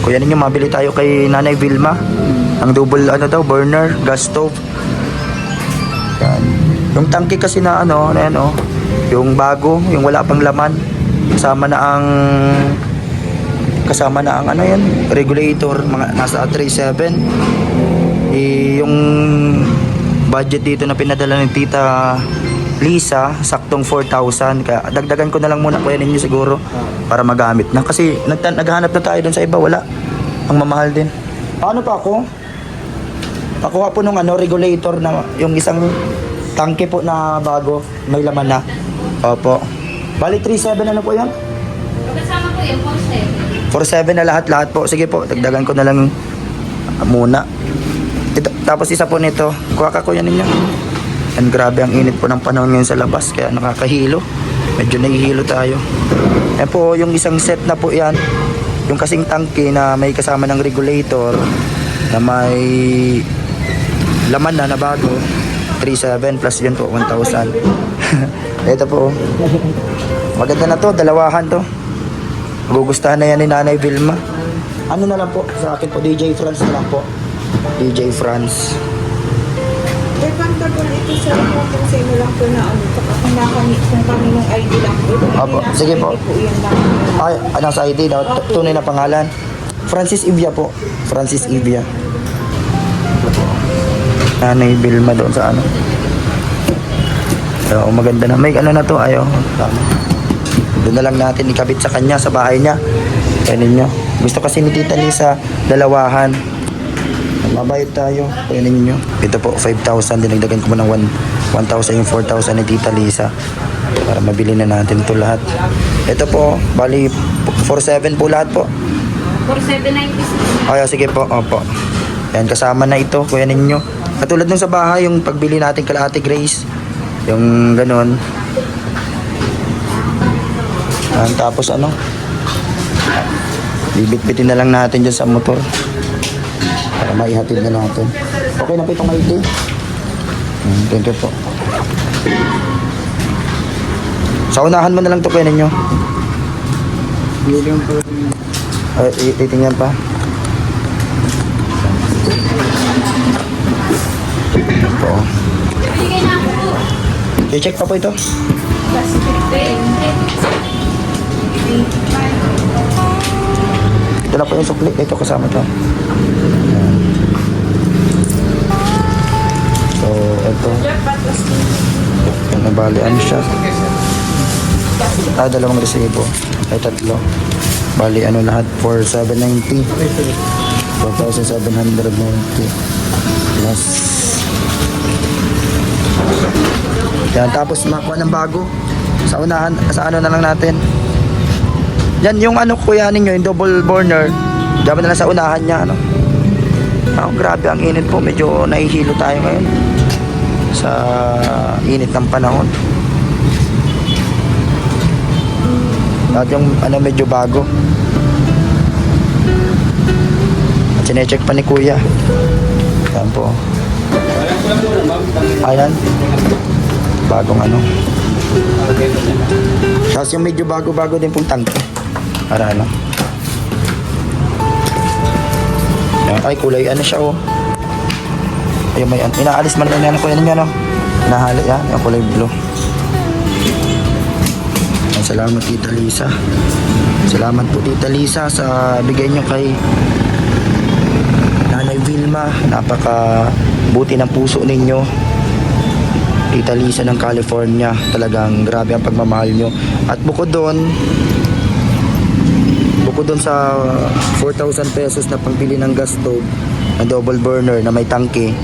Kuya ninyo, mabili tayo kay Nanay Vilma. Ang double ano daw, burner, gas stove. Yan. Yung tangke kasi na ano, yung bago, yung wala pang laman. Kasama na ang ano yan, regulator, mga nasa 3.7. Yung budget dito na pinadala ni Tita Lisa, saktong 4,000. Kaya dagdagan ko na lang muna, kuya ninyo siguro, para magamit na. Kasi naghahanap na tayo doon sa iba, wala. Ang mamahal din. Paano pa ako? Pakuha po nung regulator na yung isang tangke po na bago, may laman na. Opo. Bali 3.7 ano po yan? Kasama po yung 4.7 na lahat po. Sige po, dagdagan ko na lang muna. Ito, tapos isa po nito, kuha ka kuya ninyo. And grabe ang init po ng panahon ngayon sa labas, kaya nakakahilo. Medyo nahihilo tayo. Yan po yung isang set na po yan. Yung kasing tangke na may kasama ng regulator na may laman na bago. 3.7 plus yun po 1,000. Ito po. Maganda na to, dalawahan to. Gugustahan na yan ni Nanay Vilma. Ano na lang po sa akin po, DJ France na lang po. DJ France. Refundable ito sa kung sa inyo lang po na kung kaninong ID lang po. Opo, sige po. Yan lang. Ay, ano sa ID daw? Tunay na pangalan. Francis Ivia po. Francis Ivia. Nanay Vilma doon sa ano. So, maganda na. May ano na to, ayaw. Tama. Doon na lang natin ikabit sa kanya, sa bahay niya. Kaya ninyo. Gusto kasi ni Tita Lisa, dalawahan. Mabayad tayo. Kaya ninyo. Ito po, 5,000. Dinagdagan ko mo ng 1,000 yung 4,000 ni Tita Lisa. Para mabili na natin to lahat. Ito po, bali 4,700 po lahat po. 4,796. Ay, sige po, opo. Yan, kasama na ito, kuya ninyo. Katulad nung sa bahay, yung pagbili natin kala Ate Grace. Yung ganun. Yan, tapos ano? Bibit-bitin na lang natin dyan sa motor. Para maihatid na natin. Okay na po itong ID. Thank you po. Sa unahan mo na lang ito kuya ninyo. Titingnan pa. Ito. Bigay na ako po. I-check pa po ito. Ito na po yung sukli. Ito kasama ito. So, ito. Yung nabalian siya. Dalawang resibo. Ay, tatlo. Bali, ano lahat? 4,790. 4,790. Plus. Yan, tapos makuha ng bago. Sa unahan, sa ano na lang natin. Yan, yung ano kuya ninyo, yung double burner. Dapat na lang sa unahan niya, ano. Oh, grabe ang init po. Medyo nahihilo tayo ngayon. Sa init ng panahon. At yung ano medyo bago. At sinecheck pa ni kuya. Yan po. Ayan. Bagong ano. Tapos yung medyo bago-bago din pong tangke. Para ano. Yan. Ay kulay ano siya oh. Ayun may inaalis man lang yan kuya ninyo no. Nahalo yan. Yung kulay blue. Salamat Tita Lisa. Salamat po Tita Lisa sa bigay nyo kay Nanay Vilma. Napaka buti ng puso ninyo. Tita Lisa ng California. Talagang grabe ang pagmamahal nyo. At bukod doon sa 4,000 pesos na pangbili ng gas stove na double burner na may tangke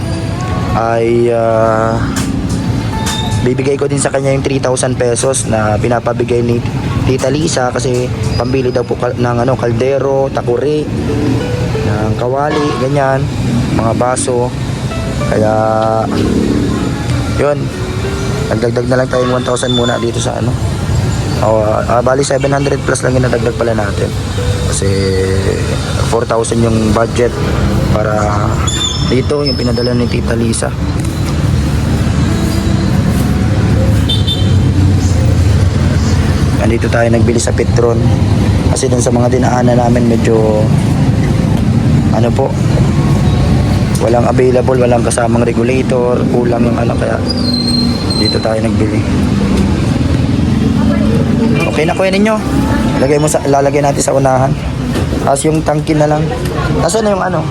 ay bibigay ko din sa kanya yung 3,000 pesos na pinapabigay ni Tita Lisa kasi pambili daw po ng ano, kaldero, takuri, ng kawali, ganyan, mga baso. Kaya yun, nagdagdag na lang tayong 1,000 muna dito sa ano. Bali 700 plus lang yung nadagdag pala natin. Kasi 4,000 yung budget para dito yung pinadala ni Tita Lisa. Dito tayo nagbili sa Petron kasi dun sa mga dinaanan namin medyo ano po, walang available, walang kasamang regulator, kulang yung ano, kaya dito tayo nagbili. Okay na kuya ninyo. Lalagay natin sa unahan. Tapos yung tangke na lang. Nasaan na yung ano?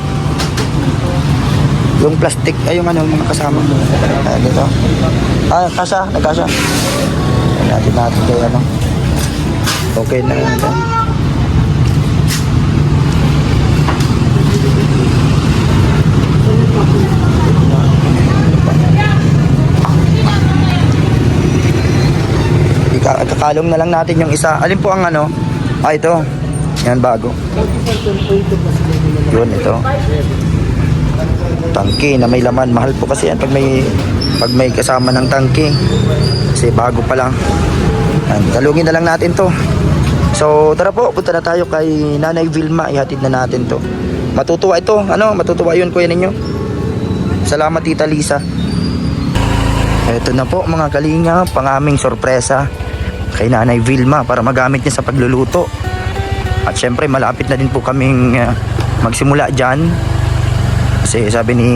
Yung plastic, ay yung ano, mga kasama. Dito. Kasha, nagkasha. Natin kayo ano. Okay na. Kakalong na lang natin yung isa. Alin po ang ano? Ito. Yan, bago. Yun, ito. Tangke na may laman. Mahal po kasi yan pag may kasama ng tangke. Kasi bago pa lang. Yan, kalungin na lang natin to. So, tara po. Punta na tayo kay Nanay Vilma. Ihatid na natin to. Matutuwa ito. Ano? Matutuwa yun, kuya ninyo. Salamat, Tita Lisa. Ito na po, mga kalinga. Pang aming sorpresa kay Nanay Vilma para magamit niya sa pagluluto. At syempre malapit na din po kaming magsimula dyan. Kasi sabi ni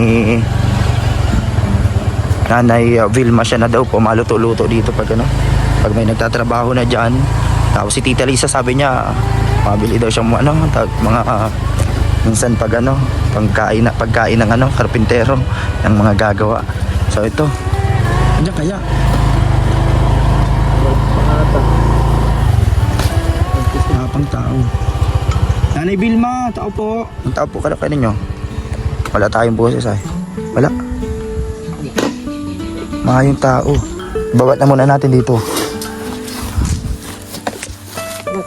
Nanay Vilma, siya na daw po maluto-luto dito pag ano, pag may nagtatrabaho na dyan. Tapos si Tita Lisa sabi niya mabili daw siyang ano, mga minsan pag ano, pagkain ng ano, karpintero ng mga gagawa. So ito. Ano kaya? Pang tao. Nanay Vilma, tao po. Ang tao po kala ninyo. Wala tayong boses ay. Wala. Mga yung tao. Bawat na muna natin dito.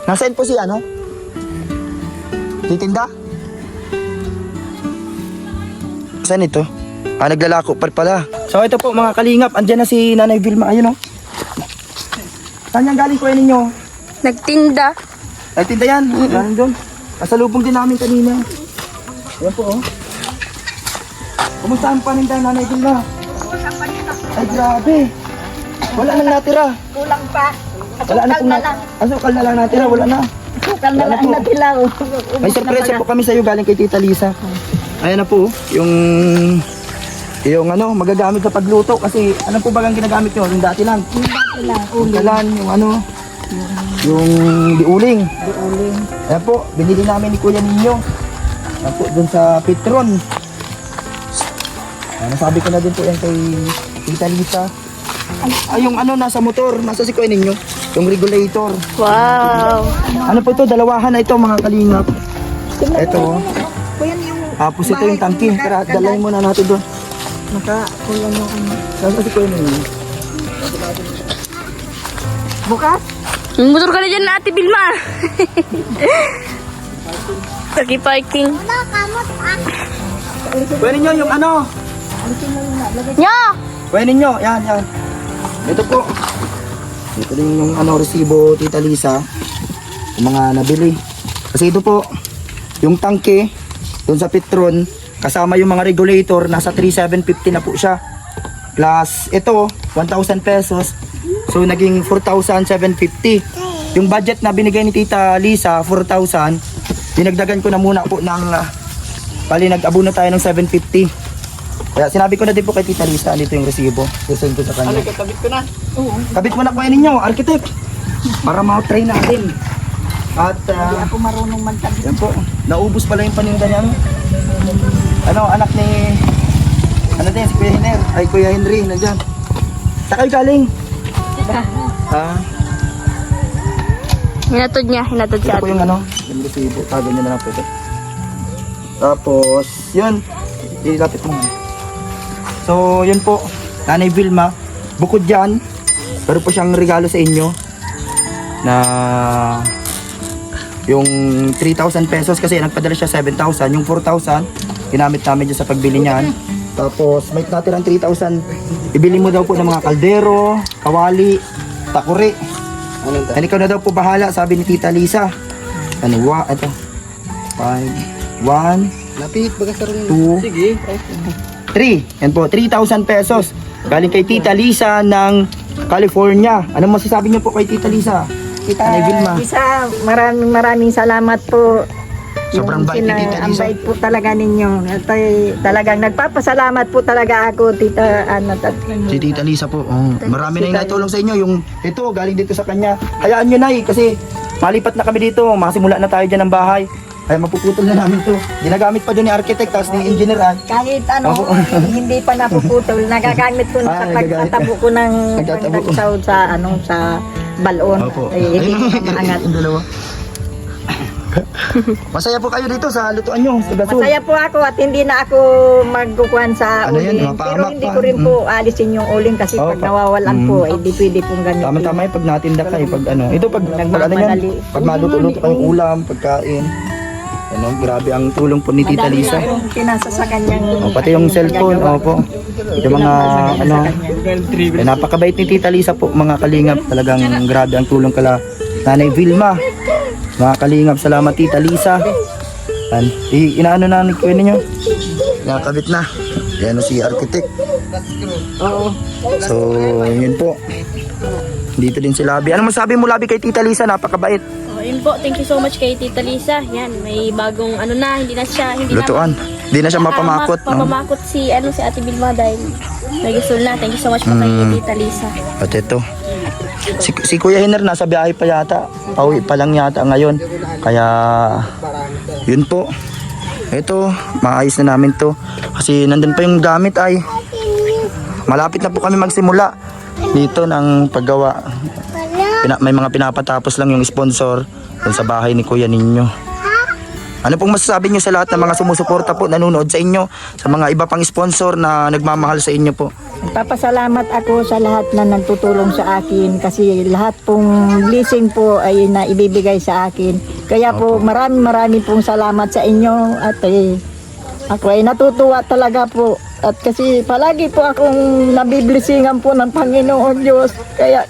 Nasaan po si ano? Titinda? Saan ito? Naglalako pa pala. So ito po mga kalingap, andyan na si Nanay Vilma. Ayun o. Saan yung galing ko ninyo? Nagtinda. Nagtinda yan. Galing doon. Kasalubong din namin kanina. Ayan po oh. Kumusta ang paninda, Nanay Vilma? Ay grabe. Wala nang natira. Kulang pa. Wala na pong asukal na lang natira. Wala na. Asukal na lang natira. May surpresa po kami sa iyo galing kay Tita Lisa. Ayan na po. Yung ano, magagamit sa pagluto. Kasi ano po bagang ginagamit nyo? Yung dati lang. Yung dati lang. Yung kalan, yung ano. Yung diuling. Ayan po, binili namin ni Kuya Ninyo. Ayan po, dun sa Petron. Nasabi ko na din po yan kay Tita Lisa. Ay, yung ano, nasa motor. Nasa si Kuya Ninyo. Yung regulator. Wow. Ano po ito? Dalawahan na ito, mga kalingap. Ito. Kuya yung Tapos ito yung tangki. Tara, dalayin muna natin doon. kuya yung Nasa si Kuya Ninyo. bukas. May motor ka na dyan, Ate Vilma. Pag-parking. Kuya Ninyo, yung ano? Nyo! Kuya Ninyo, yan. Ito po. Ito din yung ano, resibo, Tita Lisa. Yung mga nabili. Kasi ito po, yung tangke, doon sa Petron, kasama yung mga regulator, nasa 3,750 na po siya. Plus, ito, 1,000 pesos. So, naging 4,750. Yung budget na binigay ni Tita Lisa, 4,000. Dinagdagan ko na muna po ng, bali nag-abuno tayo ng 750. Kaya sinabi ko na din po kay Tita Lisa, dito yung resibo. Susend ko sa kanya. Kabit ko na. Oo. Kabit mo na kuya ninyo, architect. Para ma-try natin. At, Ako marunong magtabit. yan po, naubos pala yung paninda niya. Ano, anak ni, ano din, si Kuya Henry. Ay, Kuya Henry, nandyan. Saan kayo galing? Hinatod Ito siya. po yung ano, yung resibo. Ganyan na lang po ito. Tapos, yun. Ilapit mo. So, yun po. Nanay Vilma. Bukod dyan, meron po siyang regalo sa inyo na yung 3,000 pesos kasi nagpadala siya 7,000. Yung 4,000, ginamit namin dyan sa pagbili niyan. Tapos, may natirang 3,000. Ibili mo daw po ng mga kaldero, kawali, takuri. And ikaw na daw po bahala, sabi ni Tita Lisa. Ano, ito. 5, 1, Lapit, baga sa rin. 2, Sige. 3. Yan po, 3,000 pesos. Galing kay Tita Lisa ng California. Ano masasabi niyo po kay Tita Lisa? Kita, Nanay Vilma. Isa, maraming salamat po Sobrang bait ni Tita Ang Lisa. bait po talaga ninyo. At talagang nagpapasalamat po talaga ako, Tita Ana. Si Tita Lisa po. Oh, marami na yung naitulong sa inyo. Yung ito, galing dito sa kanya. Hayaan nyo na kasi malipat na kami dito. Makasimula na tayo dyan ng bahay. Kaya mapuputol na namin to. Ginagamit pa doon ni architect, tapos ni engineer. Kahit ano, Opo. hindi pa napuputol. Nagagamit ko na sa nagagamit. pagtatabo ko ng Nagtatabo ko. pagsahod sa sa balon. Opo. Hindi ko na maangat. Yung dalawa. Masaya po kayo dito sa lutuan nyo, sa gasol. Masaya po ako at hindi na ako magkukuhan sa Ano yan, uling. mapahamak Pero hindi pa. ko rin po alisin yung uling kasi Oh, pag nawawalan po, hindi pwede pong gamitin. Tama-tama yung pag natinda kayo, pag ano. Ito pag ano yan, Nagmamadali. pag maluto-luto kayong ulam, pagkain. Ano, grabe ang tulong po ni Tita Madami Lisa. na akong pinasa sa kanyang... Oh, pati yung cellphone, opo. Yung mga ano, napakabait ni Tita Lisa po, mga kalingap. Talagang grabe ang tulong kala Nanay Vilma. Mga kalingap, salamat Tita Lisa. Inaano na ni kuya ninyo? Nakakabit na. Yan si architect. Oo. So, yun po. Dito din si Labi. Ano masabi mo Labi kay Tita Lisa? Napakabait. Oh, yun po, thank you so much kay Tita Lisa. Yan, may bagong ano na, hindi na Lutuan. Hindi na siya mapamakot. No? Mapamakot si Ate Vilma dahil nag-isol na. Thank you so much po kay Tita Lisa. At ito. Si Kuya Hiner nasa biyahe pa yata. Pauwi pa lang yata ngayon. Kaya yun po. Ito, maayos na namin to. Kasi nandun pa yung gamit ay. Malapit na po kami magsimula dito ng paggawa. May mga pinapatapos lang yung sponsor dun sa bahay ni Kuya ninyo. Ano pong masasabi nyo sa lahat ng mga sumusuporta po, nanonood sa inyo, sa mga iba pang sponsor na nagmamahal sa inyo po? Papasalamat ako sa lahat na nagtutulong sa akin kasi lahat pong blessing po ay naibibigay sa akin. Kaya po marami pong salamat sa inyo at ako ay natutuwa talaga po. At kasi palagi po akong nabiblessingan po ng Panginoon Diyos. Kaya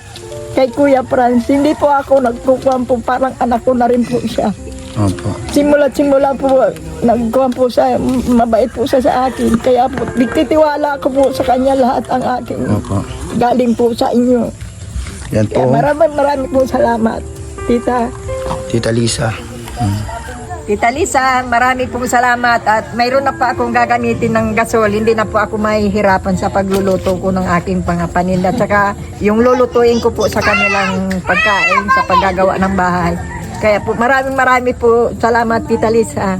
kay Kuya Franz, hindi po ako nagkukuhan po, parang anak ko na rin po siya. Opo. Simula po, nagkuhan po siya, mabait po siya sa akin. Kaya po, nagtitiwala ko po sa kanya lahat ang aking Opo. galing po sa inyo. Yan po. Kaya marami po salamat, Tita. Tita Lisa. Tita Lisa, marami pong salamat at mayroon na pa akong gagamitin ng gasol. Hindi na po ako mahihirapan sa pagluluto ko ng aking pangapaninda. At saka yung lulutuin ko po sa kanilang pagkain sa paggagawa ng bahay. Kaya po marami po salamat Tita Lisa.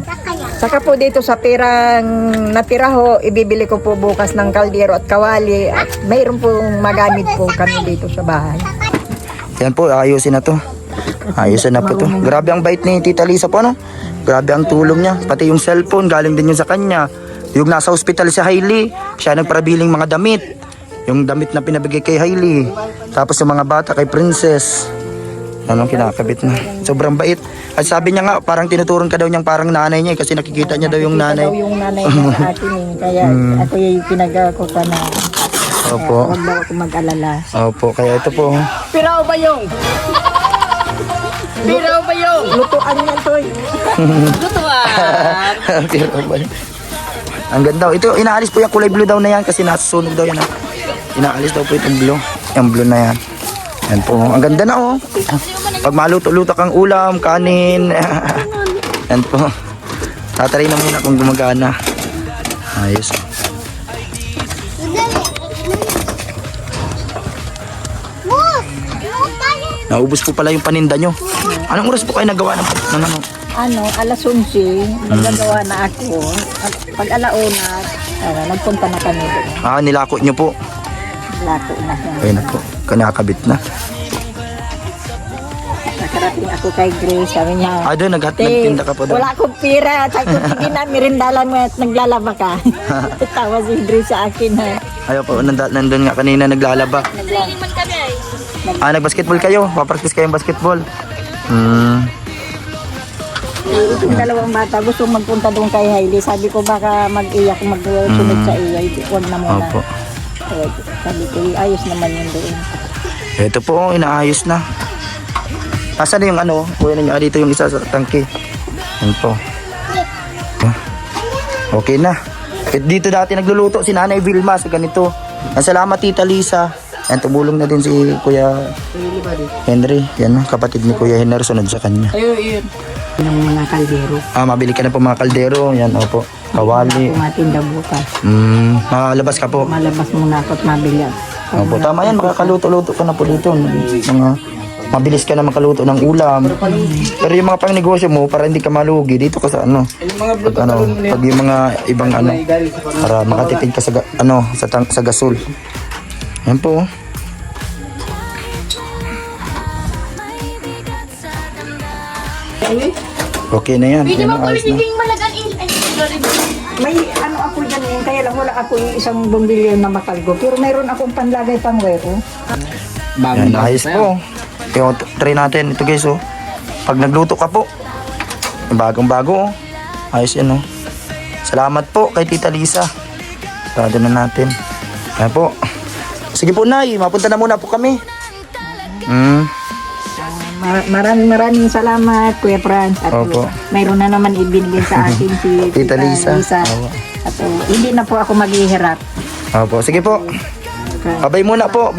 Saka po dito sa pirang natira ho, ibibili ko po bukas ng kaldero at kawali at mayroon pong magamit po kami dito sa bahay. Yan po, ayusin na to. Ayusin na po to. Grabe ang bait ni Tita Lisa po, no? Grabe ang tulong niya. Pati yung cellphone, galing din yun sa kanya. Yung nasa hospital si Hailey, siya nagparabiling mga damit. Yung damit na pinabigay kay Hailey. Tapos yung mga bata kay Princess. Anong kinakabit na. Sobrang bait. At sabi niya nga, parang tinuturon ka daw niyang parang nanay niya kasi nakikita niya daw yung nanay. Daw yung nanay niya sa akin eh. Kaya ako yung pinagawa pa na Opo. huwag daw ako mag-alala. Opo, kaya ito po. Piraw ba yung? Piraw ba yung? Lutuan niya to eh. Pero ba yun? Ang ganda. Ito, inaalis po yung kulay blue daw na yan kasi nasusunog daw yan. Inaalis daw po itong blue. Yung blue na yan. Yan po. Ang ganda na oh. Pag maluto-luto kang ulam, kanin. Yan po. Tatry na muna kung gumagana. Ayos. Naubos po pala yung paninda nyo. Anong oras po kayo nagawa ng ano? Ano, alas 11, nagagawa na ako. At pag alauna, nagpunta na kami doon. Nilako nyo po. Lato na siya. Ayun na po. Kinakabit na. Nakarating ako kay Grace, sabi niya, Doon, nagtinda ka po doon. wala akong pira. Sabi ko, sige na, mirindalan mo at naglalaba ka. Tawa si Grace sa akin. Ha. Ayaw po, nandun nga kanina naglalaba. Nagliliman kami ay. Nagbasketball kayo? Papractice kayong basketball? Yung dalawang bata, gusto magpunta doon kay Hailey. Sabi ko, baka mag-iyak, magsunod sa iya. Huwag na muna. Opo. Sabi ko, ayos naman yun doon. Ito po, inaayos na. Nasaan na yung ano? Kuya ninyo, dito yung isa sa tangke. Yan po. Okay na. Dito dati nagluluto si Nanay Vilma sa ganito. Salamat Tita Lisa. Yan, tumulong na din si Kuya Henry. Yan, kapatid ni Kuya Henry, sunod sa kanya. ng mga kaldero. Mabili ka na po mga kaldero. Yan, opo. Kawali. Matinda bukas. Malabas ka po. Malabas muna ako at mabili. Opo, tama yan. Makakaluto-luto ka na po dito. Mabilis ka na makaluto ng ulam. Pero yung mga pangnegosyo mo, para hindi ka malugi, dito ka sa pag yung mga ibang para makatipid ka sa gasol. Yan po. Okay na yan. Yan ang ayos na. malagan May ako dyan yun, kaya lang wala ako yung isang bumbilyo na makalgo. Pero mayroon akong panlagay pang wero. Yan, ayos po. Kaya try natin ito guys oh. Pag nagluto ka po, bagong-bago oh. Ayos yan oh. Salamat po kay Tita Lisa. Sarado na natin. Ayan po. Sige po Nay, mapunta na muna po kami. Maraming salamat, Kuya Franz. At Opo. mayroon na naman ibinigay sa akin si Tita Lisa. Opo. At hindi na po ako maghihirap. Opo, sige po. Babay muna po.